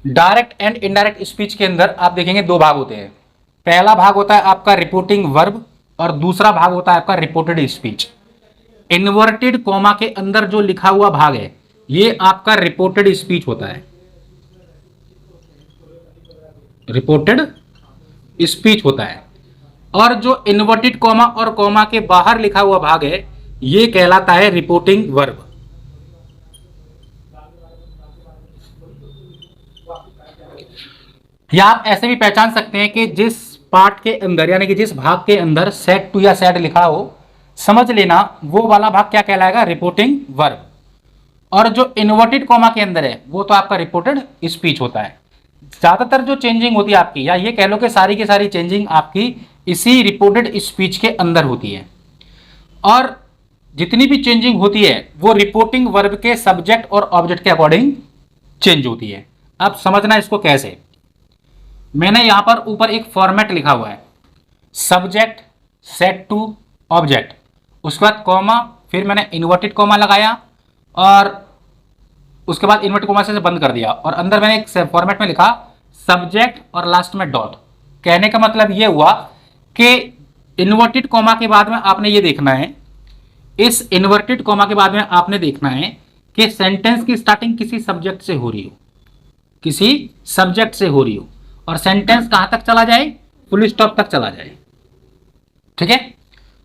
Direct and indirect speech के अंदर आप देखेंगे दो भाग होते हैं। पहला भाग होता है आपका रिपोर्टिंग वर्ब और दूसरा भाग होता है आपका रिपोर्टेड स्पीच। इन्वर्टेड कॉमा के अंदर जो लिखा हुआ भाग है ये आपका रिपोर्टेड स्पीच होता है, रिपोर्टेड स्पीच होता है। और जो इन्वर्टेड कॉमा और कॉमा के बाहर लिखा हुआ भाग है ये कहलाता है रिपोर्टिंग वर्ब। या आप ऐसे भी पहचान सकते हैं कि जिस पार्ट के अंदर यानी कि जिस भाग के अंदर सेड टू या सेड लिखा हो, समझ लेना वो वाला भाग क्या कहलाएगा, रिपोर्टिंग वर्ब। और जो इन्वर्टेड कॉमा के अंदर है वो तो आपका रिपोर्टेड स्पीच होता है। ज्यादातर जो चेंजिंग होती है आपकी, या ये कह लो कि सारी की सारी चेंजिंग आपकी इसी रिपोर्टेड स्पीच के अंदर होती है। और जितनी भी चेंजिंग होती है वो रिपोर्टिंग वर्ब के सब्जेक्ट और ऑब्जेक्ट के अकॉर्डिंग चेंज होती है। अब समझना इसको कैसे। मैंने यहां पर ऊपर एक फॉर्मेट लिखा हुआ है, सब्जेक्ट सेट टू ऑब्जेक्ट, उसके बाद कॉमा, फिर मैंने इन्वर्टेड कॉमा लगाया और उसके बाद इन्वर्टेड कॉमा से बंद कर दिया और अंदर मैंने एक फॉर्मेट में लिखा सब्जेक्ट और लास्ट में डॉट। कहने का मतलब ये हुआ कि इन्वर्टेड कॉमा के बाद में आपने ये देखना है, इस इन्वर्टेड कॉमा के बाद में आपने देखना है कि सेंटेंस की स्टार्टिंग किसी सब्जेक्ट से हो रही हो, किसी सब्जेक्ट से हो रही हो और सेंटेंस कहां तक चला जाए, फुल स्टॉप तक चला जाए। ठीक है,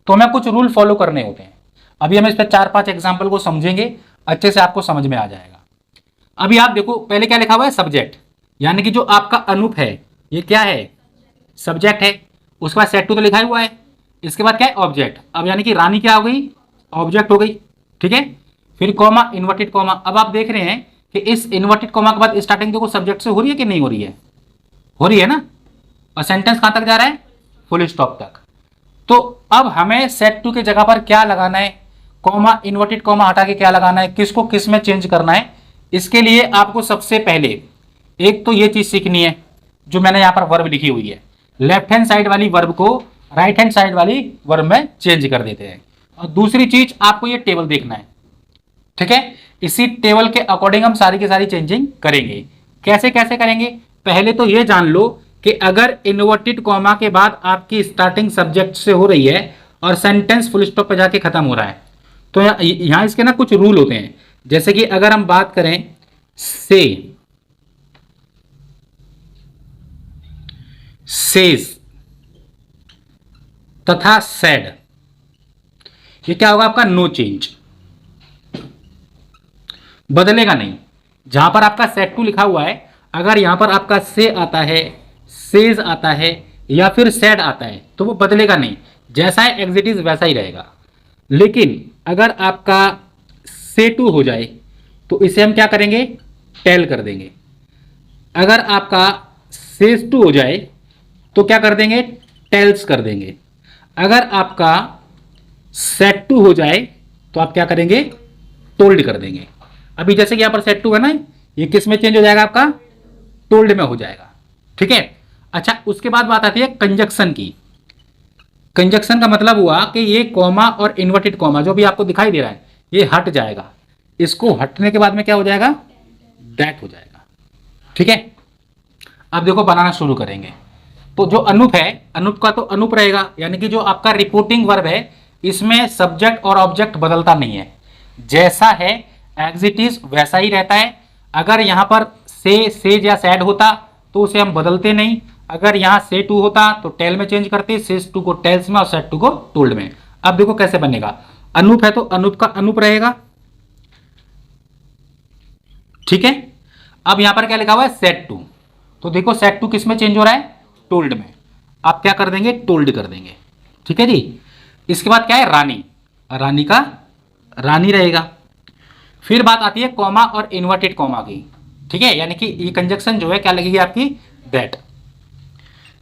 तो हमें कुछ रूल फॉलो करने होते हैं। अभी हम इस पर 4-5 एग्जाम्पल को समझेंगे, अच्छे से आपको समझ में आ जाएगा। अभी आप देखो पहले क्या लिखा हुआ है, सब्जेक्ट, यानी कि जो आपका अनूप है ये क्या है, सब्जेक्ट है। उसके बाद सेट टू तो लिखा हुआ है, इसके बाद क्या है, ऑब्जेक्ट। अब यानी कि रानी क्या हो गई, ऑब्जेक्ट हो गई। ठीक है, फिर कॉमा, इन्वर्टेड कॉमा। अब आप देख रहे हैं कि इस इन्वर्टेड कॉमा के बाद स्टार्टिंग देखो सब्जेक्ट से हो रही है कि नहीं हो रही है, हो रही है ना। और सेंटेंस कहां तक जा रहा है, फुल स्टॉप तक। तो अब हमें सेट टू की जगह पर क्या लगाना है, कॉमा, इन्वर्टेड कॉमा हटा के क्या लगाना है, किसको किस में चेंज करना है। इसके लिए आपको सबसे पहले एक तो ये चीज सीखनी है जो मैंने यहां पर वर्ब लिखी हुई है, लेफ्ट हैंड साइड वाली वर्ब को राइट हैंड साइड वाली वर्ब में चेंज कर देते हैं। और दूसरी चीज आपको ये टेबल देखना है। ठीक है, इसी टेबल के अकॉर्डिंग हम सारी की सारी चेंजिंग करेंगे। कैसे कैसे करेंगे, पहले तो ये जान लो कि अगर इन्वर्टेड कॉमा के बाद आपकी स्टार्टिंग सब्जेक्ट से हो रही है और सेंटेंस फुल स्टॉप पे जाके खत्म हो रहा है तो यहां इसके ना कुछ रूल होते हैं। जैसे कि अगर हम बात करें से, सेज तथा सेड, ये क्या होगा आपका, नो चेंज, बदलेगा नहीं। जहां पर आपका सेट टू लिखा हुआ है अगर यहां पर आपका से आता है, सेज आता है या फिर सेड आता है तो वो बदलेगा नहीं, जैसा है एग्ज इट इज वैसा ही रहेगा। लेकिन अगर आपका से टू हो जाए तो इसे हम क्या करेंगे, टेल कर देंगे। अगर आपका सेज टू हो जाए तो क्या कर देंगे, टेल्स कर देंगे। अगर आपका सेट टू हो जाए तो आप क्या करेंगे, टोल्ड कर देंगे। अभी जैसे कि यहां पर सेट टू है ना, ये किस में चेंज हो जाएगा, आपका टोल्ड में हो जाएगा। ठीक है, अच्छा उसके बाद बात आती है कंजक्शन की। कंजक्शन का मतलब हुआ कि ये कॉमा और इन्वर्टेड कॉमा जो भी आपको दिखाई दे रहा है ये हट जाएगा, इसको हटने के बाद में क्या हो जाएगा, दैट हो जाएगा। ठीक है, अब देखो बनाना शुरू करेंगे। तो जो अनूप है, अनूप का तो अनूप रहेगा, यानी कि जो आपका रिपोर्टिंग वर्ब है इसमें सब्जेक्ट और ऑब्जेक्ट बदलता नहीं है, जैसा है एज इट इज वैसा ही रहता है। अगर यहां पर से, सेज या सैड होता तो उसे हम बदलते नहीं। अगर यहां से टू होता तो टेल में चेंज करते, सेज टू को टेल्स में और सेट टू को टोल्ड में। अब देखो कैसे बनेगा, अनूप है तो अनूप का अनूप रहेगा। ठीक है, अब यहां पर क्या लिखा हुआ है, सेट टू, तो देखो सेट टू किस में चेंज हो रहा है, टोल्ड में। आप क्या कर देंगे, टोल्ड कर देंगे। ठीक है जी, इसके बाद क्या है, रानी, रानी का रानी रहेगा। फिर बात आती है कॉमा और इन्वर्टेड कॉमा की। ठीक है, यानी कि ये कंजक्शन जो है क्या लगेगी आपकी, दैट।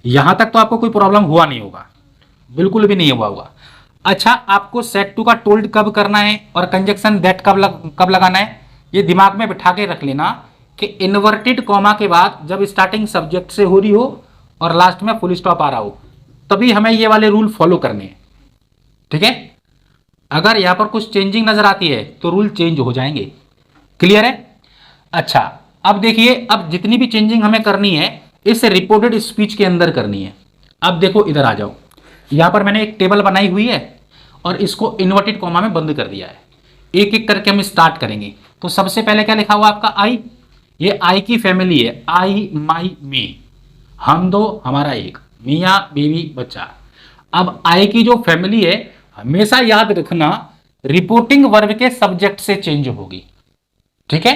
यहां तक तो आपको कोई प्रॉब्लम हुआ नहीं होगा, बिल्कुल भी नहीं हुआ होगा। अच्छा, आपको सेट टू का टोल्ड कब करना है और कंजक्शन दैट कब लगाना है, ये दिमाग में बिठा के रख लेना कि इन्वर्टेड कॉमा के बाद जब स्टार्टिंग सब्जेक्ट से हो रही हो और लास्ट में फुल स्टॉप आ रहा हो तभी हमें ये वाले रूल फॉलो करने हैं। ठीक है, अगर यहां पर कुछ चेंजिंग नजर आती है तो रूल चेंज हो जाएंगे। क्लियर है। अच्छा, अब देखिए, अब जितनी भी चेंजिंग हमें करनी है इस रिपोर्टेड स्पीच के अंदर करनी है। अब देखो इधर आ जाओ, यहां पर मैंने एक टेबल बनाई हुई है और इसको इन्वर्टेड कॉमा में बंद कर दिया है। एक एक करके हम स्टार्ट करेंगे। तो सबसे पहले क्या लिखा हुआ आपका आई, ये आई की फैमिली है, आई माई मी, हम दो हमारा एक, मियाँ बीवी बच्चा। अब आई की जो फैमिली है हमेशा याद रखना रिपोर्टिंग वर्ब के सब्जेक्ट से चेंज होगी। ठीक है,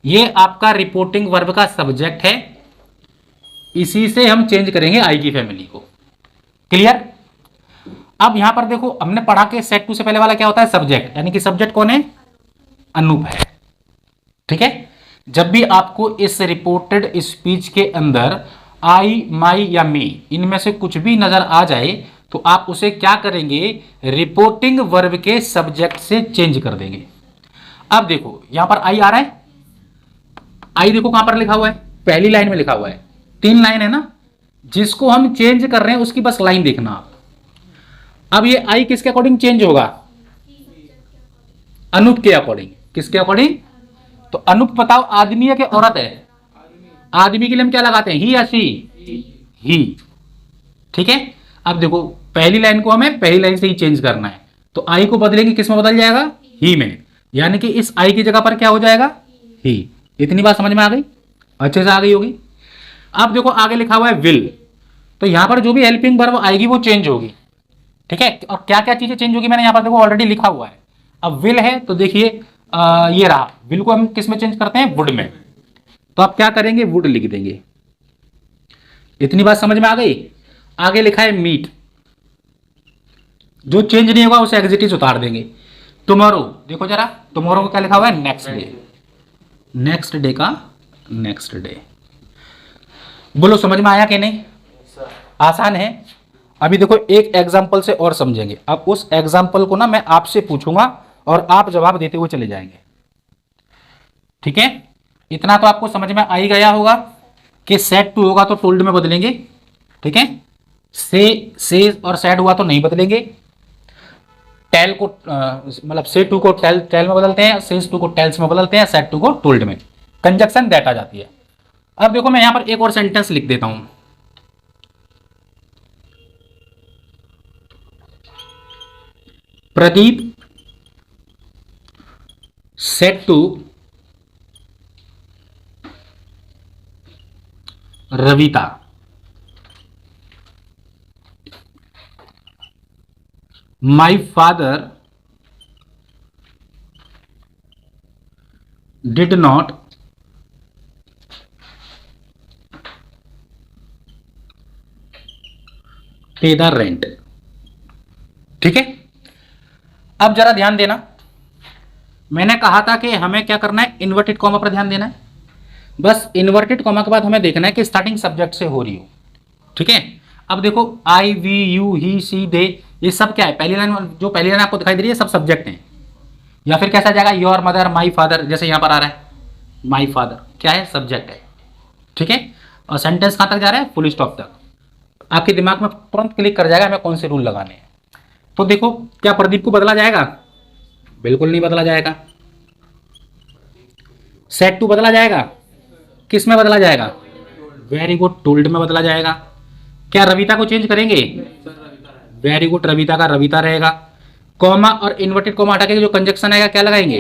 ये आपका रिपोर्टिंग वर्ब का सब्जेक्ट है, इसी से हम चेंज करेंगे आई की फैमिली को। क्लियर। अब यहां पर देखो हमने पढ़ा के सेट टू से पहले वाला क्या होता है, सब्जेक्ट, यानी कि सब्जेक्ट कौन है, अनूप है। ठीक है, जब भी आपको इस रिपोर्टेड स्पीच के अंदर आई माई या मी इनमें से कुछ भी नजर आ जाए तो आप उसे क्या करेंगे, रिपोर्टिंग वर्ब के सब्जेक्ट से चेंज कर देंगे। अब देखो यहां पर आई आ रहा है, आई देखो कहां पर लिखा हुआ है, पहली लाइन में लिखा हुआ है, 3 लाइन है ना, जिसको हम चेंज कर रहे हैं उसकी बस लाइन देखना आप। अब ये आई किसके अकॉर्डिंग चेंज होगा, अनूप के अकॉर्डिंग। किसके अकॉर्डिंग, तो अनूप बताओ आदमी है कि औरत है, आदमी के लिए हम क्या लगाते हैं, ही या सी, ही। ठीक है, अब देखो पहली लाइन को हमें पहली लाइन से ही चेंज करना है, तो आई को बदलेंगे, किस में बदल जाएगा, ही में, यानी कि इस आई की जगह पर क्या हो जाएगा, ही। इतनी बात समझ में आ गई, अच्छे से आ गई होगी। अब देखो आगे लिखा हुआ है विल, तो यहां पर जो भी हेल्पिंग वर्ब आएगी वो चेंज होगी। ठीक है, और क्या क्या चीजें चेंज होगी मैंने यहां पर देखो ऑलरेडी लिखा हुआ है। अब विल है तो देखिए ये रहा, विल को हम किस में चेंज करते हैं, वुड में, तो आप क्या करेंगे, वुड लिख देंगे। इतनी बात समझ में आ गई। आगे लिखा है मीट, जो चेंज नहीं होगा उसे एग्जिटिव उतार देंगे। टुमारो, देखो जरा टुमारो को क्या लिखा हुआ है, नेक्स्ट डे, नेक्स्ट डे का नेक्स्ट डे। बोलो समझ में आया कि नहीं, आसान है। अभी देखो एक एग्जाम्पल से और समझेंगे। अब उस एग्जाम्पल को ना मैं आपसे पूछूंगा और आप जवाब देते हुए चले जाएंगे। ठीक है, इतना तो आपको समझ में आ ही गया होगा कि सेट टू होगा तो टोल्ड में बदलेंगे। ठीक है, से और सेट हुआ तो नहीं बदलेंगे। टेल को मतलब से टू को टेल में बदलते हैं, सेज टू को टेल्स में बदलते हैं, सेट टू को टोल्ड में। कंजक्शन दैट आ जाती है। अब देखो मैं यहां पर एक और सेंटेंस लिख देता हूं, Pradeep said to Ravita my father did not pay the rent। ठीक है, अब जरा ध्यान देना, मैंने कहा था कि हमें क्या करना है, इन्वर्टेड कॉमा पर ध्यान देना है। बस इन्वर्टेड कॉमा के बाद हमें देखना है कि स्टार्टिंग सब्जेक्ट से हो रही हो। ठीक है, अब देखो आई वी यू ही सी दे, ये सब क्या है, पहली लाइन जो पहली लाइन आपको दिखाई दे रही है सब सब्जेक्ट हैं। या फिर कैसा जाएगा, योर मदर माई फादर, जैसे यहां पर आ रहा है माई फादर, क्या है, सब्जेक्ट है। ठीक है, और सेंटेंस कहां तक जा रहा है, फुल स्टॉप तक। आपके दिमाग में तुरंत क्लिक कर जाएगा हमें कौन से रूल लगाने हैं। तो देखो क्या प्रदीप को बदला जाएगा, बिल्कुल नहीं बदला जाएगा। सेट टू बदला जाएगा, किस में बदला जाएगा, वेरी गुड, टोल्ड में बदला जाएगा। क्या रविता को चेंज करेंगे, वेरी गुड, रविता का रविता रहेगा। कॉमा और इन्वर्टेड कॉमा हटा के जो कंजक्शन आएगा क्या लगाएंगे,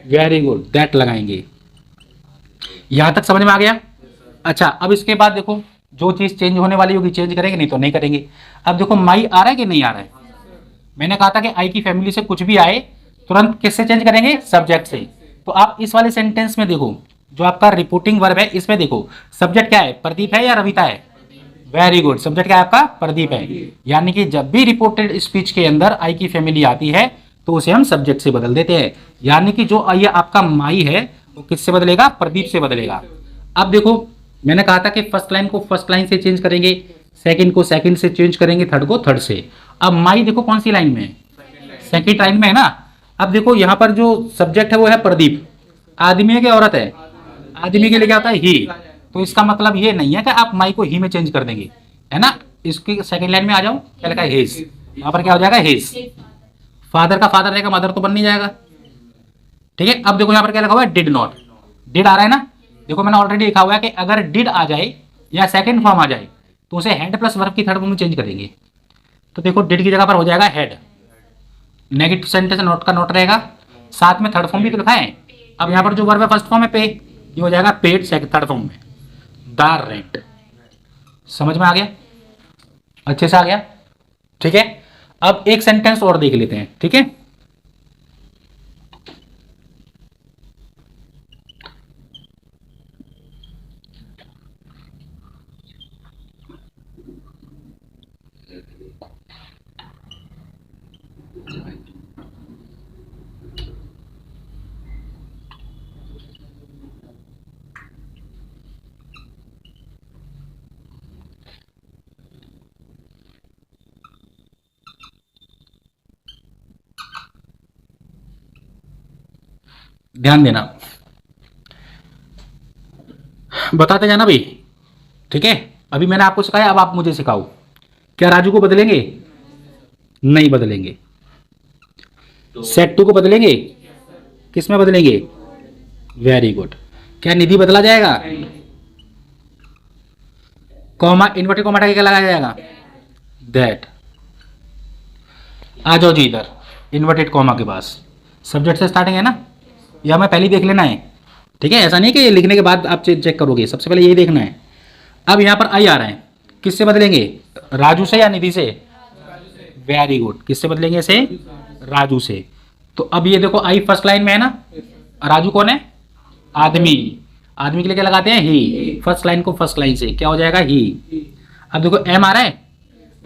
वेरी गुड, दैट लगाएंगे। यहां तक समझ में आ गया। अच्छा, अब इसके बाद देखो जो चीज चेंज होने वाली होगी चेंज करेंगे, नहीं तो नहीं करेंगे। अब देखो माई आ रहा है कि नहीं आ रहा है, मैंने कहा था कि आई की फैमिली से कुछ भी आए तुरंत किससे चेंज करेंगे, सब्जेक्ट से। तो आप इस वाले सेंटेंस में देखो जो आपका रिपोर्टिंग वर्ब है इसमें देखो सब्जेक्ट क्या है, प्रदीप है या रविता है, वेरी गुड, सब्जेक्ट क्या है आपका, प्रदीप है। यानी कि जब भी रिपोर्टेड स्पीच के अंदर आई की फैमिली आती है तो उसे हम सब्जेक्ट से बदल देते हैं। यानी कि जो ये आपका माई है वो किससे बदलेगा, प्रदीप से बदलेगा। अब देखो मैंने कहा था कि फर्स्ट लाइन को फर्स्ट लाइन से चेंज करेंगे, सेकंड को सेकंड से चेंज करेंगे, थर्ड को थर्ड से। अब माई देखो कौन सी लाइन में है, सेकंड लाइन में है ना। अब देखो यहाँ पर जो सब्जेक्ट है वो है प्रदीप, आदमी है कि औरत है, आदमी के लिए क्या होता है, ही। तो इसका मतलब ये नहीं है कि आप माई को ही में चेंज कर देंगे, है ना। इसकी सेकंड लाइन में आ जाओ, क्या लिखा है, हिज, यहाँ पर क्या हो जाएगा, हिज। फादर का फादर रहेगा, मदर तो बन नहीं जाएगा। ठीक है, अब देखो यहाँ पर क्या लिखा हुआ है, डिड नॉट, डिड आ रहा है ना, देखो मैंने ऑलरेडी लिखा हुआ है कि अगर डिड आ जाए या सेकंड फॉर्म आ जाए तो उसे हैड प्लस वर्ब की थर्ड फॉर्म में चेंज करेंगे। तो देखो डिड की जगह पर हो जाएगा हैड, नेगेटिव सेंटेंस नोट का नोट रहेगा, साथ में थर्ड फॉर्म भी तो लिखा है। अब यहाँ पर जो वर्ब है फर्स्ट फॉर्म है पे, ये हो जाएगा पेड थर्ड फॉर्म में द रेंट। समझ में आ गया, अच्छे से आ गया, ठीक है। अब एक सेंटेंस और देख लेते हैं, ठीक है। ध्यान देना, बताते जाना भाई, ठीक है। अभी मैंने आपको सिखाया, अब आप मुझे सिखाओ। क्या राजू को बदलेंगे? नहीं बदलेंगे। सेट टू को बदलेंगे? किस में बदलेंगे? Very good. क्या निधि बदला जाएगा? कॉमा इन्वर्टेड कॉमा हटा के क्या लगाया जाएगा? दैट। आ जाओ जी इधर इन्वर्टेड कॉमा के पास, सब्जेक्ट से स्टार्टिंग है ना, यह हमें पहले देख लेना है, ठीक है। ऐसा नहीं कि लिखने के बाद आप चेक करोगे, सबसे पहले यही देखना है। अब यहाँ पर आई आ रहा है, किससे बदलेंगे? राजू से या निधि से? वेरी गुड, किससे बदलेंगे इसे? राजू से। तो अब ये देखो आई फर्स्ट लाइन में है ना, राजू कौन है? आदमी। आदमी के लिए क्या लगाते हैं? ही। फर्स्ट लाइन को फर्स्ट लाइन से क्या हो जाएगा? ही। अब देखो एम आ रहा है,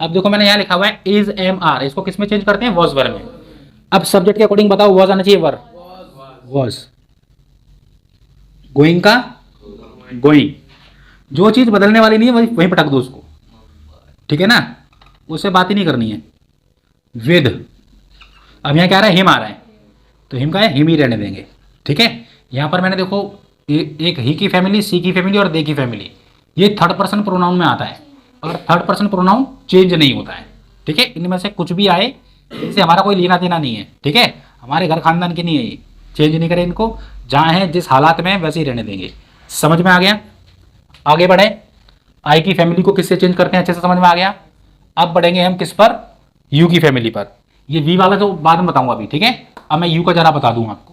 अब देखो मैंने यहाँ लिखा हुआ है इज एम आर, इसको किस में चेंज करते हैं? वॉज वर्ब में। अब सब्जेक्ट के अकॉर्डिंग बताओ, वॉज आना चाहिए वर्ब, वॉज। गोइंग का गोइंग, जो चीज बदलने वाली नहीं है वहीं पटक दो उसको, ठीक है ना, उससे बात ही नहीं करनी है। विद, अब यहाँ क्या आ रहा है? हिम आ रहा है, तो हिम का है, हिम ही रहने देंगे, ठीक है। यहाँ पर मैंने देखो एक ही की फैमिली, सी की फैमिली और दे की फैमिली, ये थर्ड पर्सन प्रोनाउन में आता है, और थर्ड पर्सन प्रोनाउन चेंज नहीं होता है, ठीक है। इनमें से कुछ भी आए, इनसे हमारा कोई लेना देना नहीं है, ठीक है। हमारे घर खानदान के नहीं है, ये चेंज नहीं करें इनको, जहाँ है जिस हालात में वैसे ही रहने देंगे। समझ में आ गया? आगे बढ़े, आई की फैमिली को किससे चेंज करते हैं, अच्छे से समझ में आ गया। अब बढ़ेंगे हम किस पर? यू की फैमिली पर। ये वी वाला तो बाद में बताऊंगा अभी, ठीक है। अब मैं यू का जरा बता दूं आपको।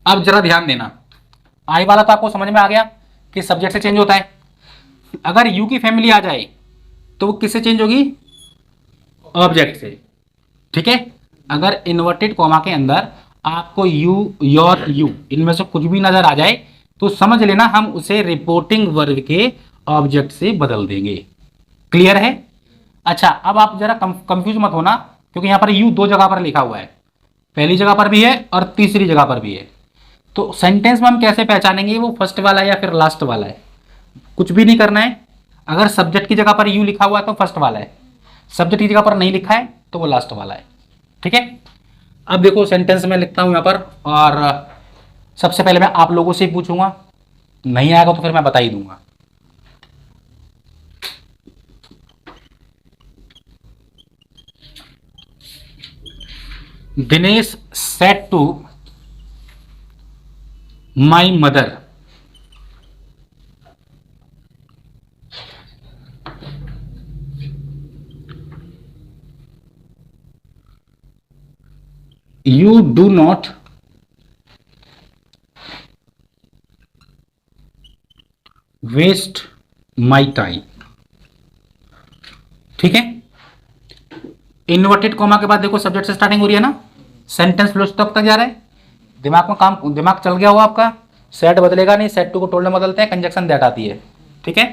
अब जरा ध्यान देना, आई वाला तो आपको समझ में आ गया कि सब्जेक्ट से चेंज होता है। अगर यू की फैमिली आ जाए तो वो किससे चेंज होगी? ऑब्जेक्ट से, ठीक है। अगर इन्वर्टेड कॉमा के अंदर आपको यू, योर, यू इनमें से कुछ भी नजर आ जाए तो समझ लेना हम उसे रिपोर्टिंग वर्ब के ऑब्जेक्ट से बदल देंगे। क्लियर है? अच्छा, अब आप जरा कंफ्यूज मत होना, क्योंकि यहां पर यू दो जगह पर लिखा हुआ है, पहली जगह पर भी है और तीसरी जगह पर भी है। तो सेंटेंस में हम कैसे पहचानेंगे वो फर्स्ट वाला है या फिर लास्ट वाला है? कुछ भी नहीं करना है, अगर सब्जेक्ट की जगह पर यू लिखा हुआ है तो फर्स्ट वाला है, सब्जेक्ट की जगह पर नहीं लिखा है तो वो लास्ट वाला है, ठीक है। अब देखो सेंटेंस में लिखता हूं यहां पर, और सबसे पहले मैं आप लोगों से ही पूछूंगा, नहीं आएगा तो फिर मैं बता ही दूंगा। Dinesh said to my mother, you do not waste my time, ठीक है। इन्वर्टेड कॉमा के बाद देखो सब्जेक्ट से स्टार्टिंग हो रही है ना, सेंटेंस फ्लो तक जा रहा है, दिमाग चल गया हो आपका। सेट बदलेगा नहीं, सेट टू को टोल्ड में बदलते हैं, कंजक्शन दैट आती है, ठीक है।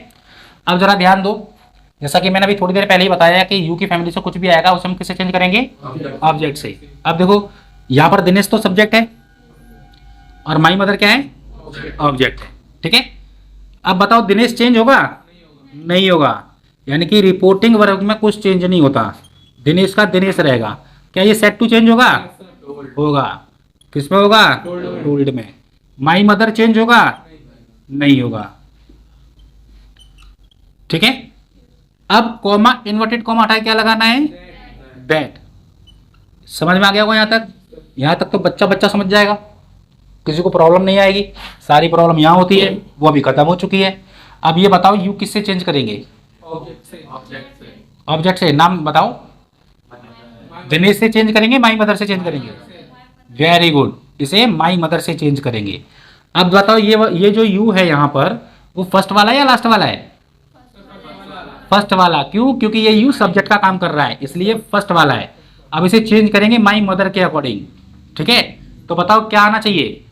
अब जरा ध्यान दो, जैसा कि मैंने अभी थोड़ी देर पहले ही बताया कि यू की फैमिली से कुछ भी आएगा उसे हम किससे चेंज करेंगे? ऑब्जेक्ट से। अब देखो यहां पर दिनेश तो सब्जेक्ट है और माई मदर क्या है? ऑब्जेक्ट है, ठीक है। अब बताओ दिनेश चेंज होगा? नहीं होगा, यानी कि रिपोर्टिंग वर्ब में कुछ चेंज नहीं होता, दिनेश का दिनेश रहेगा। क्या ये सेट टू चेंज होगा? होगा। किसमें होगा? टोल्ड में। माई मदर चेंज होगा? नहीं होगा। ठीक है। अब कॉमा, इन्वर्टेड कॉमा हटा के क्या लगाना है? दैट। समझ में आ गया होगा यहां तक? यहां तक तो बच्चा बच्चा समझ जाएगा, किसी को प्रॉब्लम नहीं आएगी। सारी प्रॉब्लम यहां होती है, वो अभी खत्म हो चुकी है। अब ये बताओ यू किससे चेंज करेंगे? ऑब्जेक्ट से। नाम बताओ। दिनेश से चेंज करेंगे, माई मदर से चेंज करेंगे? वेरी गुड, इसे माई मदर से चेंज करेंगे। अब बताओ ये जो यू है यहां पर, वो फर्स्ट वाला है या लास्ट वाला है? फर्स्ट वाला। क्यों? क्योंकि ये यू सब्जेक्ट का काम कर रहा है, इसलिए फर्स्ट वाला है। अब इसे चेंज करेंगे माई मदर के अकॉर्डिंग। ठीक है, तो बताओ क्या आना चाहिए?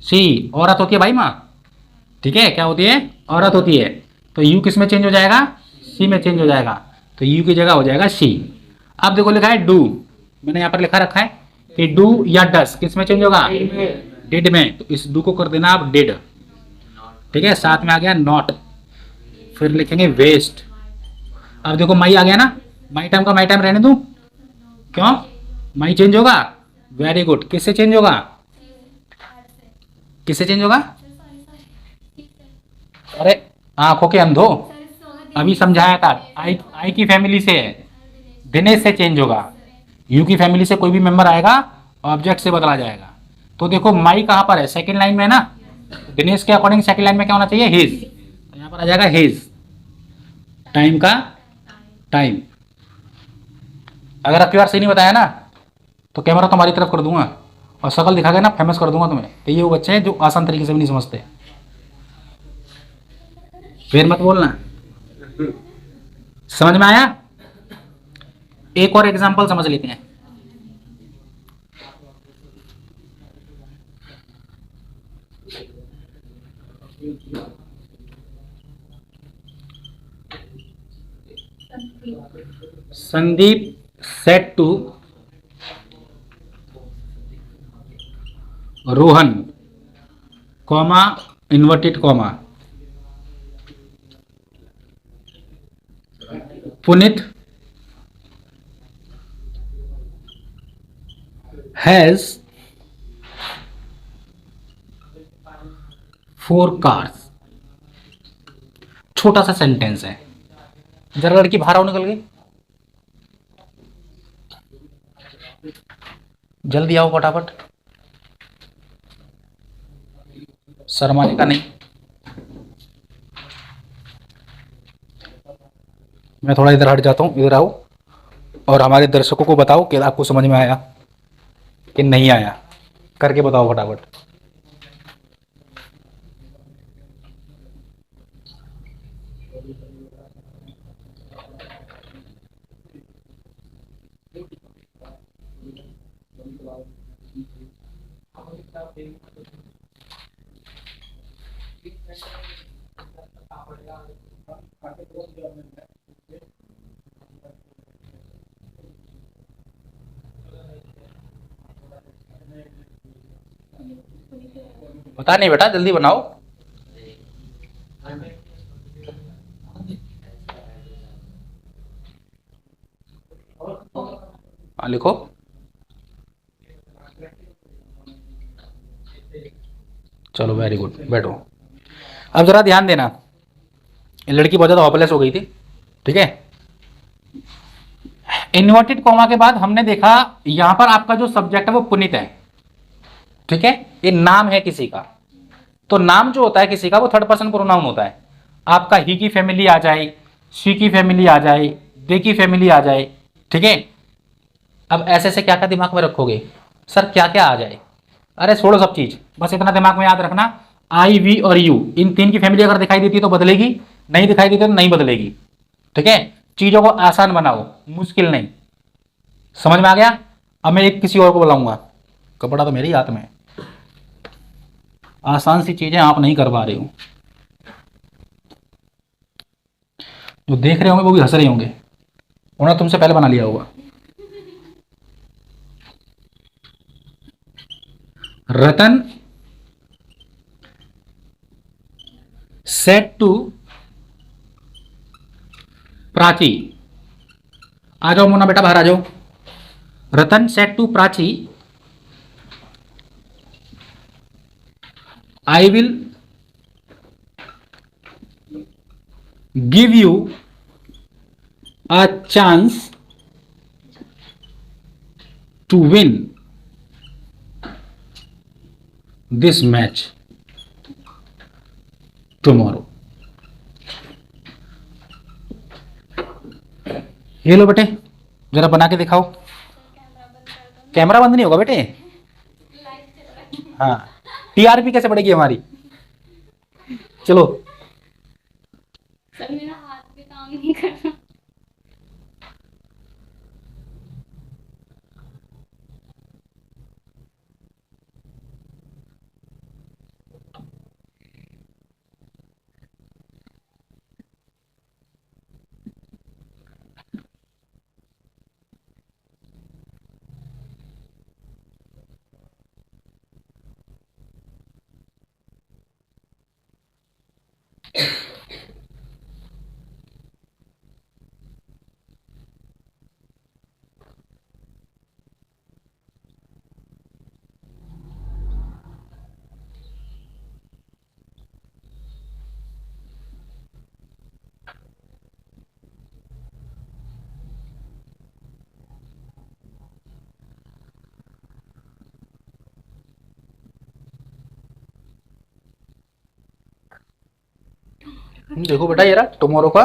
सी। औरत होती है भाई माँ। ठीक है, क्या होती है? औरत होती है। तो यू किस में चेंज हो जाएगा? सी में चेंज हो जाएगा। तो यू की जगह हो जाएगा सी। अब देखो लिखा है डू, मैंने यहाँ पर लिखा रखा है कि डू या डस किस में चेंज होगा? डिड में। तो इस डू को कर देना आप डिड। ठीक है, साथ में आ गया नॉट, फिर लिखेंगे वेस्ट। अब देखो माई आ गया ना, माई टाइम का माई टाइम रहने दूं? क्यों? माई चेंज होगा? Very good. किससे चेंज होगा? किससे चेंज होगा? अरे आंखों के अंधो, अभी समझाया था। आई की फैमिली से है, दिनेश से चेंज होगा। यू की फैमिली से कोई भी मेंबर आएगा, ऑब्जेक्ट से बदला जाएगा। तो देखो माई कहां पर है? सेकंड लाइन में है ना। दिनेश के अकॉर्डिंग सेकंड लाइन में क्या होना चाहिए? हिज। तो यहां पर आ जाएगा हिज। टाइम का टाइम। अगर अब की बार सही नहीं बताया ना, तो कैमरा तुम्हारी तरफ कर दूंगा और शक्ल दिखा के ना फेमस कर दूंगा तुम्हें कि ये वो बच्चे हैं जो आसान तरीके से भी नहीं समझते। फिर मत बोलना। समझ में आया? एक और एग्जांपल समझ लेते हैं। Sandeep said to Rohan, comma, inverted comma, Punit has 4 cars. छोटा सा सेंटेंस है। जरा लड़की बाहर आओ, निकल गई। जल्दी आओ फटाफट, शर्माने का नहीं। मैं थोड़ा इधर हट जाता हूँ, इधर आओ और हमारे दर्शकों को बताओ कि आपको समझ में आया कि नहीं आया, करके बताओ फटाफट। पता नहीं बेटा, जल्दी बनाओ। हाँ लिखो। चलो वेरी गुड, बैठो। अब जरा ध्यान देना, ये लड़की बहुत ज्यादा हॉपलेस हो गई थी। ठीक है, इन्वर्टेड कॉमा के बाद हमने देखा यहां पर आपका जो सब्जेक्ट है वो पुनित है। ठीक है, ये नाम है किसी का। तो नाम जो होता है किसी का वो थर्ड पर्सन प्रोनाउन होता है। आपका ही की फैमिली आ जाए, शी की फैमिली आ जाए, दे की फैमिली आ जाए। ठीक है, अब ऐसे से क्या क्या दिमाग में रखोगे? सर क्या क्या आ जाए? अरे छोड़ो सब चीज, बस इतना दिमाग में याद रखना, आई वी और यू, इन तीन की फैमिली अगर दिखाई देती है तो बदलेगी, नहीं दिखाई देती तो नहीं बदलेगी। ठीक है, चीजों को आसान बनाओ, मुश्किल नहीं। समझ में आ गया? अब मैं एक किसी और को बुलाऊंगा, कपड़ा तो मेरे ही हाथ में है। आसान सी चीजें आप नहीं कर पा रहे हो, जो देख रहे होंगे वो भी हंस रहे होंगे, उन्होंने तुमसे पहले बना लिया होगा। रतन सेड टू प्राची, आ जाओ मोना बेटा, बाहर आ जाओ। Ratan said to Prachi, I will give you a chance to win this match tomorrow. ये लो बेटे, जरा बना के दिखाओ। कैमरा बंद नहीं होगा बेटे। हाँ, टीआरपी कैसे बढ़ेगी हमारी। चलो। सर मेरा हाथ भी काम नहीं कर रहा। देखो बेटा, ये रहा टुमारो का।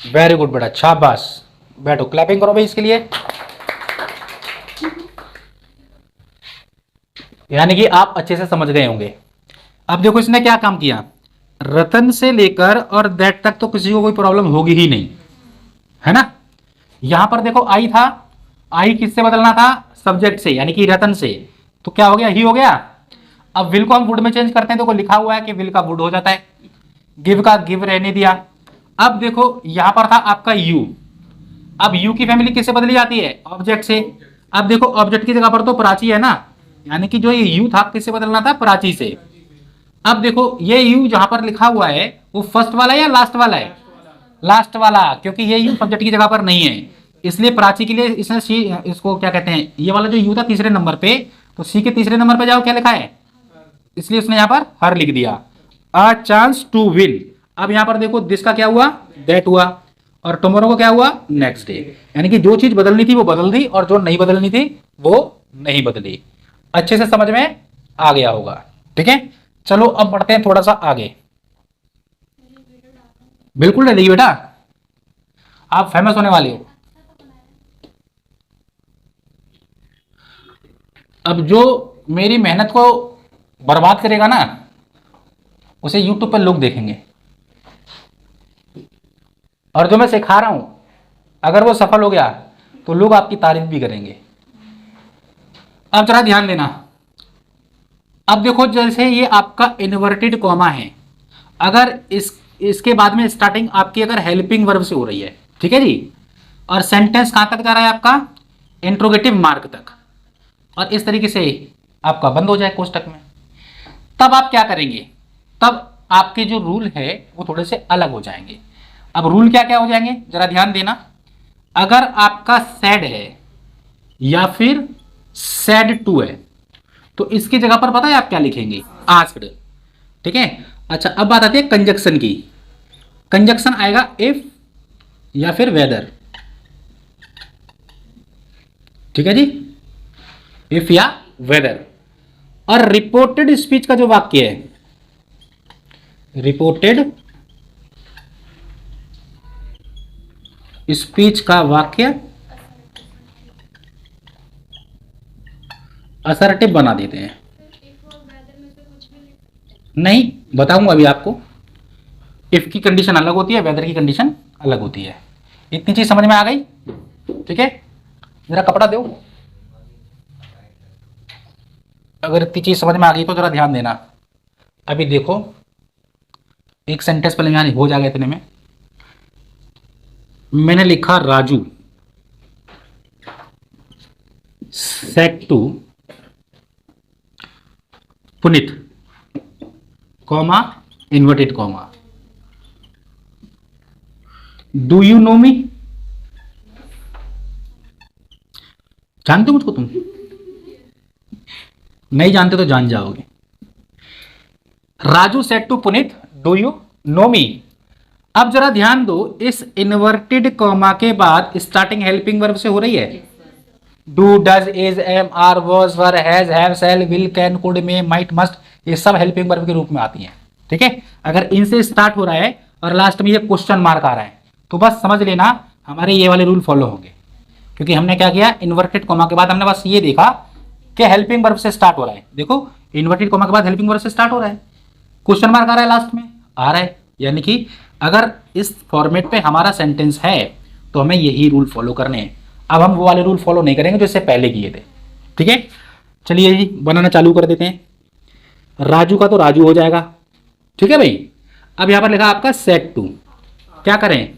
वेरी गुड बेटा, शाबाश। बैठो, क्लैपिंग करो भाई इसके लिए। यानी कि आप अच्छे से समझ गए होंगे। अब देखो इसने क्या काम किया, रतन से लेकर और दैट तक तो किसी को कोई प्रॉब्लम होगी ही नहीं, है ना। यहां पर देखो आई था, आई किससे बदलना था, सब्जेक्ट से, यानी कि रतन से। तो क्या हो गया, ही हो गया। अब विल को हम वुड में चेंज करते हैं, तो लिखा हुआ है कि विल का वुड हो जाता है, गिव का गिव रहने दिया। अब देखो यहां पर था आपका यू, अब यू की फैमिली किससे बदली जाती है, ऑब्जेक्ट से। अब देखो ऑब्जेक्ट की जगह पर तो प्राची है ना, यानी कि जो ये यू था किससे बदलना था, प्राची से। अब देखो ये यू जहां पर लिखा हुआ है वो फर्स्ट वाला है या लास्ट वाला है, लास्ट वाला, क्योंकि ये यू सब्जेक्ट की जगह पर नहीं है। इसलिए प्राची के लिए इसने सी, इसको क्या कहते हैं, ये वाला जो यू था तीसरे नंबर पे, तो सी के तीसरे नंबर पे जाओ क्या लिखा है, इसलिए उसने यहां पर हर लिख दिया। A chance to win. अब यहां पर देखो दिस का क्या हुआ, दैट हुआ, और टुमारो को क्या हुआ, नेक्स्ट डे। यानी कि जो चीज बदलनी थी वो बदल दी और जो नहीं बदलनी थी वो नहीं बदली। अच्छे से समझ में आ गया होगा, ठीक है। चलो अब बढ़ते हैं थोड़ा सा आगे। बिल्कुल नहीं बेटा, आप फेमस होने वाले हो। अब जो मेरी मेहनत को बर्बाद करेगा ना, उसे यूट्यूब पर लोग देखेंगे, और जो मैं सिखा रहा हूं अगर वो सफल हो गया तो लोग आपकी तारीफ भी करेंगे। अब जरा ध्यान देना। अब देखो जैसे ये आपका इन्वर्टेड कॉमा है, अगर इसके बाद में स्टार्टिंग आपकी अगर हेल्पिंग वर्ब से हो रही है, ठीक है जी, और सेंटेंस कहां तक जा रहा है आपका, इंट्रोगेटिव मार्क तक, और इस तरीके से आपका बंद हो जाए कोष्टक में, तब आप क्या करेंगे, तब आपके जो रूल है वो थोड़े से अलग हो जाएंगे। अब रूल क्या क्या हो जाएंगे जरा ध्यान देना। अगर आपका सैड है या फिर सैड टू है, तो इसकी जगह पर पता है आप क्या लिखेंगे, आस्क्ड, ठीक है। अच्छा अब बात आती है कंजक्शन की। कंजक्शन आएगा इफ या फिर वेदर, ठीक है जी, इफ या वेदर। और रिपोर्टेड स्पीच का जो वाक्य है, रिपोर्टेड स्पीच का वाक्य असर्टिव बना देते हैं। नहीं, बताऊंगा अभी आपको। इफ की कंडीशन अलग होती है, वेदर की कंडीशन अलग होती है। इतनी चीज समझ में आ गई, ठीक है। जरा कपड़ा दो, अगर इतनी चीज समझ में आ गई तो जरा ध्यान देना। अभी देखो एक सेंटेंस पहले यहां हो जाएगा इतने में। मैंने लिखा Raju said to Puneet, comma inverted comma, do you know me? जानते हो मुझको तुम? नहीं जानते तो जान जाओगे। Raju said to Puneet, do you know me? अब जरा ध्यान दो, इस इन्वर्टेड कॉमा के बाद स्टार्टिंग हेल्पिंग वर्ब से हो रही है। Do, does, is, am, are, was, were, has, have, shall, will, can, could, may, might, must, ये सब हेल्पिंग वर्ब के रूप में आती हैं। ठीक है, अगर इनसे स्टार्ट हो रहा है और लास्ट में ये क्वेश्चन मार्क आ रहा है तो बस समझ लेना हमारे ये वाले रूल फॉलो होंगे, क्योंकि हमने क्या किया, इन्वर्टेड कॉमा के बाद हमने बस ये देखा कि हेल्पिंग वर्ब से स्टार्ट हो रहा है। देखो, इन्वर्टेड कॉमा के बाद हेल्पिंग वर्ब से स्टार्ट हो रहा है, क्वेश्चन मार्क आ रहा है, लास्ट में आ रहा है, यानी कि अगर इस फॉर्मेट पे हमारा सेंटेंस है तो हमें यही रूल फॉलो करने हैं। अब हम वो वाले रूल फॉलो नहीं करेंगे जो इससे पहले किए थे। ठीक है, चलिए जी बनाना चालू कर देते हैं। राजू का तो राजू हो जाएगा। ठीक है भाई, अब यहां पर लिखा आपका सेट टू, क्या करें,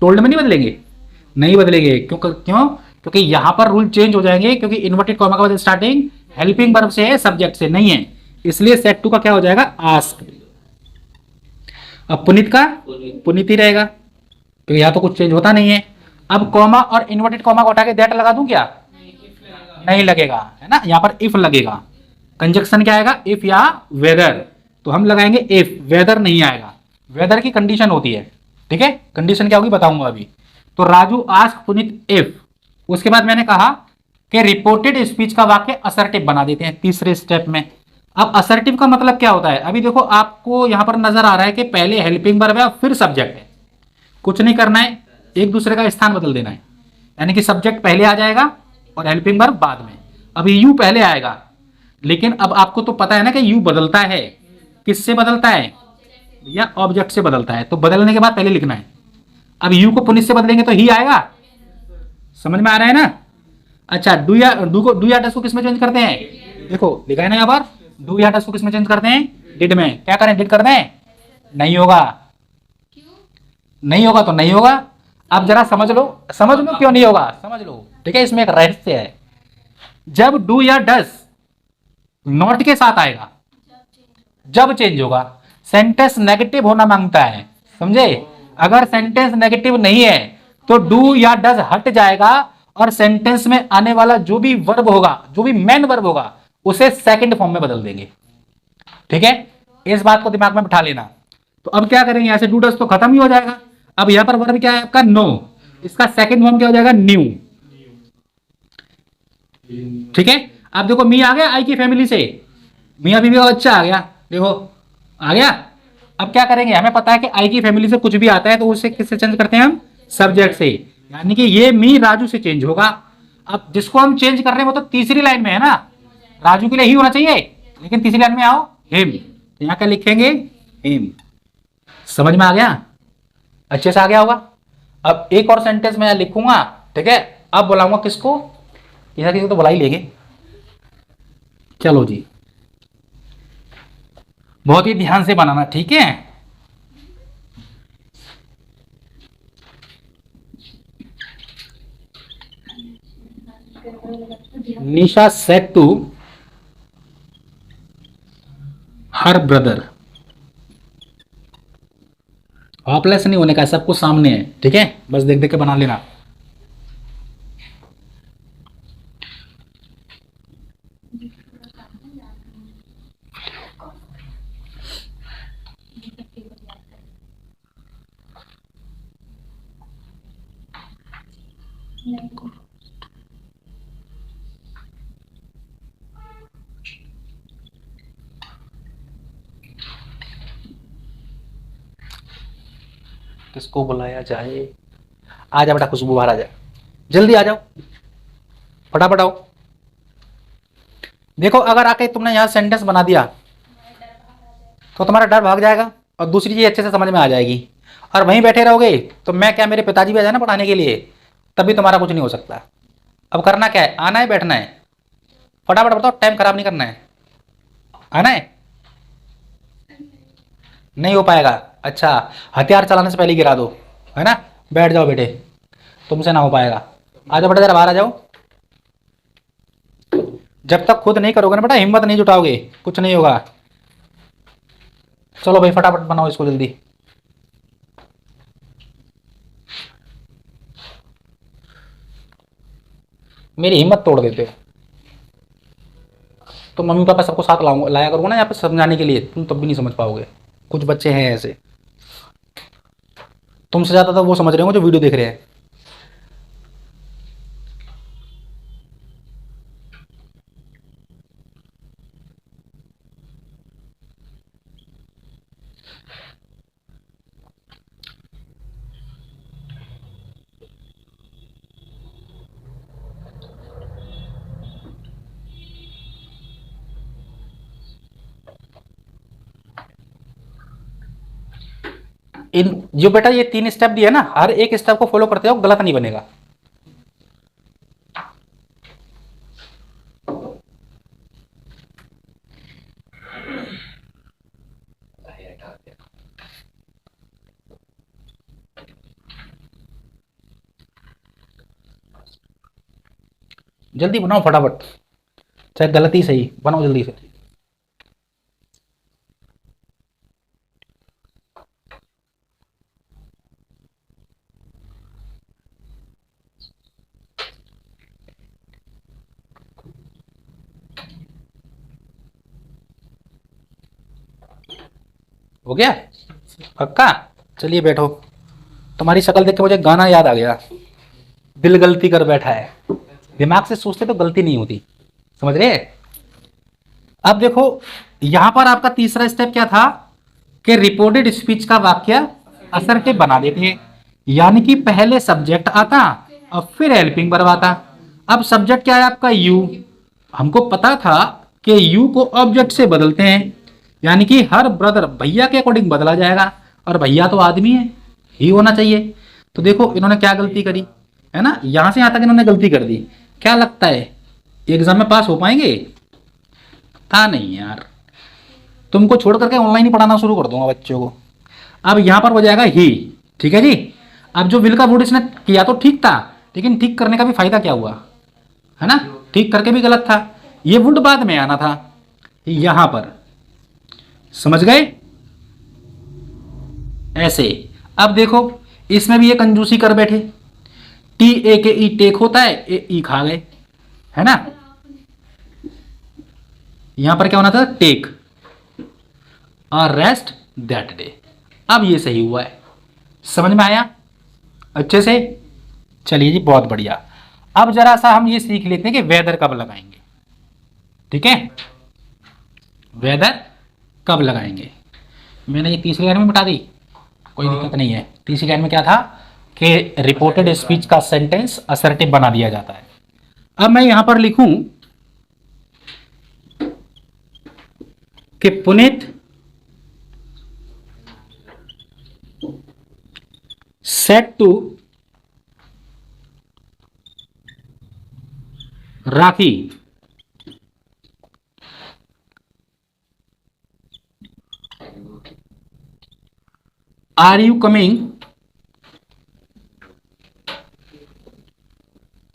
टोल्ड में नहीं बदलेंगे, नहीं बदलेंगे। क्योंकि यहां पर रूल चेंज हो जाएंगे, क्योंकि इन्वर्टेड कॉमा का बाद स्टार्टिंग हेल्पिंग वर्ब से है, सब्जेक्ट से नहीं है, इसलिए सेट टू का क्या हो जाएगा, आस्क। अब पुनीत का पुनीत ही रहेगा, क्योंकि यहां तो कुछ चेंज होता नहीं है। अब कॉमा और इन्वर्टेड कॉमा को हटा के दैट लगा दूं क्या, नहीं लगेगा, है ना, यहां पर इफ लगेगा। कंजक्शन क्या आएगा, इफ या वेदर, तो हम लगाएंगे इफ, वेदर नहीं आएगा, वेदर की कंडीशन होती है। ठीक है, कंडीशन क्या होगी बताऊंगा अभी। तो राजू आस्क पुनीत इफ, उसके बाद मैंने कहा कि रिपोर्टेड स्पीच का वाक्य असर्टिव बना देते हैं तीसरे स्टेप में। अब असर्टिव का मतलब क्या होता है, अभी देखो आपको यहां पर नजर आ रहा है कि पहले हेल्पिंग वर्ब है फिर सब्जेक्ट है, कुछ नहीं करना है, एक दूसरे का स्थान बदल देना है, यानी कि सब्जेक्ट पहले आ जाएगा और हेल्पिंग वर्ब बाद में। अभी यू पहले आएगा, लेकिन अब आपको तो पता है ना कि यू बदलता है, किससे बदलता है, या ऑब्जेक्ट से बदलता है, तो बदलने के बाद पहले लिखना है। अब यू को पुनित से बदलेंगे तो ही आएगा, समझ में आ रहा है ना। अच्छा, डू या डस को किसमें चेंज करते हैं, देखो लिखा है ना यहाँ पर, डू या डस को किसमें चेंज करते हैं, डिड में। क्या करें, डिड कर दें, नहीं होगा, नहीं होगा तो नहीं होगा। अब जरा समझ लो क्यों नहीं होगा, समझ लो। ठीक है, इसमें एक रहस्य है। जब डू या डस नॉट के साथ आएगा, जब चेंज होगा, सेंटेंस नेगेटिव होना मांगता है, समझे। अगर सेंटेंस नेगेटिव नहीं है तो डू या डस हट जाएगा और सेंटेंस में आने वाला जो भी वर्ब होगा, जो भी मेन वर्ब होगा, उसे सेकंड फॉर्म में बदल देंगे। ठीक है, इस बात को दिमाग में बिठा लेना। तो अब क्या करेंगे, यहां से डू डस तो खत्म ही हो जाएगा। अब यहां पर वर्ब क्या है आपका, नो, इसका सेकंड फॉर्म क्या हो जाएगा, न्यू। ठीक है, अब देखो मी आ गया आई की फैमिली से, मियां बीवी का बच्चा आ गया, देखो आ गया। अब क्या करेंगे, हमें पता है कि आई की फैमिली से कुछ भी आता है तो उसे किससे चेंज करते हैं हम, सब्जेक्ट से, यानी कि ये मी राजू से चेंज होगा। अब जिसको हम चेंज कर रहे हैं वो तो तीसरी लाइन में है ना, राजू के लिए ही होना चाहिए, लेकिन तीसरी लाइन में आओ हिम, यहां क्या लिखेंगे, हिम। समझ में आ गया, अच्छे से आ गया होगा। अब एक और सेंटेंस मैं लिखूंगा, ठीक है, अब बुलाऊंगा किसको, किसी को तो बुला ही लेंगे। चलो जी, बहुत ही ध्यान से बनाना, ठीक है। Nisha said to her brother, hopeless नहीं होने का, सब कुछ सामने है, ठीक है, बस देख देख के बना लेना। किसको बुलाया जाए, आ जा बेटा खुशबू, बाहर आ जा, जल्दी आ जाओ, फटाफट आओ। देखो अगर आके तुमने यहाँ सेंटेंस बना दिया तो तुम्हारा डर भाग जाएगा और दूसरी चीज अच्छे से समझ में आ जाएगी। और वहीं बैठे रहोगे तो मैं क्या, मेरे पिताजी भी आ जाए ना पढ़ाने के लिए, तभी तुम्हारा कुछ नहीं हो सकता। अब करना क्या है, आना है, बैठना है, फटाफट बताओ, टाइम खराब नहीं करना है, आना है, नहीं हो पाएगा। अच्छा, हथियार चलाने से पहले गिरा दो, है ना, बैठ जाओ बेटे, तुमसे ना हो पाएगा। आ जाओ बेटा, जरा बाहर आ जाओ। जब तक खुद नहीं करोगे ना बेटा, हिम्मत नहीं जुटाओगे, कुछ नहीं होगा। चलो भाई फटाफट बनाओ इसको जल्दी। मेरी हिम्मत तोड़ देते हो। तो मम्मी पापा सबको साथ लाया करूँगा ना यहाँ पे समझाने के लिए, तुम तब भी नहीं समझ पाओगे। कुछ बच्चे हैं ऐसे, तुमसे ज़्यादा तो वो समझ रहे होंगे जो वीडियो देख रहे हैं। इन जो बेटा ये 3 स्टेप दिए ना, हर एक स्टेप को फॉलो करते हो, गलत नहीं बनेगा। जल्दी बनाओ फटाफट, चाहे गलती सही बनाओ जल्दी से। हो गया पक्का? चलिए बैठो। तुम्हारी शक्ल देख के मुझे गाना याद आ गया, दिल गलती कर बैठा है। दिमाग से सोचते तो गलती नहीं होती, समझ रहे? अब देखो यहां पर आपका तीसरा स्टेप क्या था कि रिपोर्टेड स्पीच का वाक्य असर्टिव बना देते हैं, यानी कि पहले सब्जेक्ट आता और फिर हेल्पिंग वर्ब आता। अब सब्जेक्ट क्या है आपका? यू। हमको पता था कि यू को ऑब्जेक्ट से बदलते हैं, यानी कि हर ब्रदर भैया के अकॉर्डिंग बदला जाएगा, और भैया तो आदमी है, ही होना चाहिए। तो देखो इन्होंने क्या गलती करी है ना, यहां से यहां तक इन्होंने गलती कर दी। क्या लगता है एग्जाम में पास हो पाएंगे? था नहीं यार, तुमको छोड़ करके ऑनलाइन ही पढ़ाना शुरू कर दूंगा बच्चों को। अब यहां पर हो जाएगा ही, ठीक है जी। अब जो विल का वुड इसने किया तो ठीक था, लेकिन ठीक करने का भी फायदा क्या हुआ, है ना? ठीक करके भी गलत था, ये वुड बाद में आना था यहां पर, समझ गए? ऐसे। अब देखो इसमें भी ये कंजूसी कर बैठे, टी ए के ई टेक होता है, ए ई खा गए, है ना? यहां पर क्या होना था? टेक और रेस्ट दैट डे। अब ये सही हुआ है, समझ में आया अच्छे से? चलिए जी बहुत बढ़िया। अब जरा सा हम ये सीख लेते हैं कि वेदर कब लगाएंगे, ठीक है? वेदर कब लगाएंगे? मैंने ये तीसरी लाइन में बता दी, कोई दिक्कत नहीं है। तीसरी लाइन में क्या था कि रिपोर्टेड स्पीच का सेंटेंस असर्टिव बना दिया जाता है। अब मैं यहां पर लिखूं कि Puneet said to Rakhi are you coming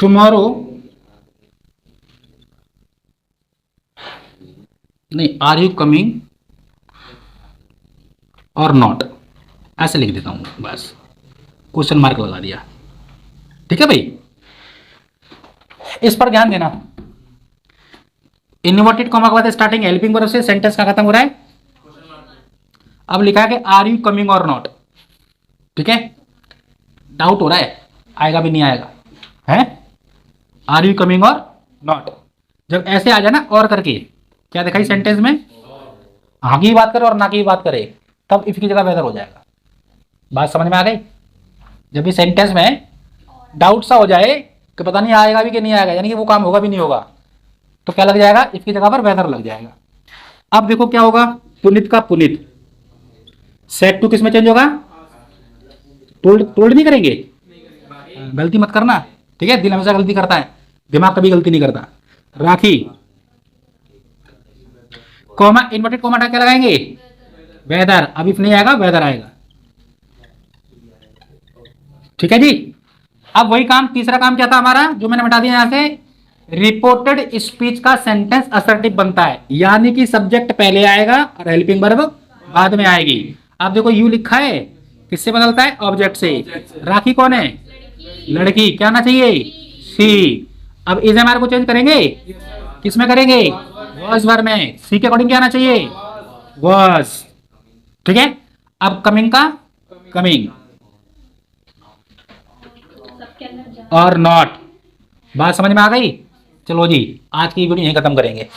tomorrow? नहीं, are you coming or not, ऐसे लिख देता हूं बस, क्वेश्चन मार्क लगा दिया, ठीक है भाई? इस पर ध्यान देना। इन्वर्टेड कॉमा के बाद स्टार्टिंग हेल्पिंग वर्ब से सेंटेंस का खत्म हो रहा है। अब लिखा है कि are you coming or not, ठीक है? डाउट हो रहा है आएगा भी नहीं आएगा, है? Are you coming or not, जब ऐसे आ जाए ना और करके, क्या दिखाई सेंटेंस में? हाँ की बात करे और ना की बात करे, तब इफ की जगह वेदर हो जाएगा। बात समझ में आ गई? जब भी सेंटेंस में डाउट सा हो जाए कि पता नहीं आएगा भी कि नहीं आएगा, यानी कि वो काम होगा भी नहीं होगा, तो क्या लग जाएगा? इफ की जगह पर वेदर लग जाएगा। अब देखो क्या होगा, पुनित का पुनित सेट टू किस में चेंज होगा? टोल्ड। टोल्ड नहीं करेंगे, गलती मत करना, ठीक है? दिल हमेशा गलती करता है, दिमाग कभी गलती नहीं करता। राखी कॉमा इन्वर्टेड कॉमा क्या लगाएंगे? वेदर। अब इफ नहीं आएगा, वेदर आएगा, ठीक है जी। अब वही काम, तीसरा काम क्या था हमारा जो मैंने बता दिया यहां से, रिपोर्टेड स्पीच का सेंटेंस असर्टिव बनता है, यानी कि सब्जेक्ट पहले आएगा और हेल्पिंग वर्ब बाद में आएगी। अब देखो यू लिखा है, किससे बदलता है? ऑब्जेक्ट से। राखी कौन है? लड़की। क्या आना चाहिए? सी। अब इज एम आर को चेंज करेंगे, किसमें करेंगे, वॉज वर्ब में। सी के अकॉर्डिंग क्या आना चाहिए, वॉज। ठीक है, अब कमिंग का कमिंग सबके अंदर जा और नॉट। बात समझ में आ गई। चलो जी, आज की वीडियो यहीं खत्म करेंगे।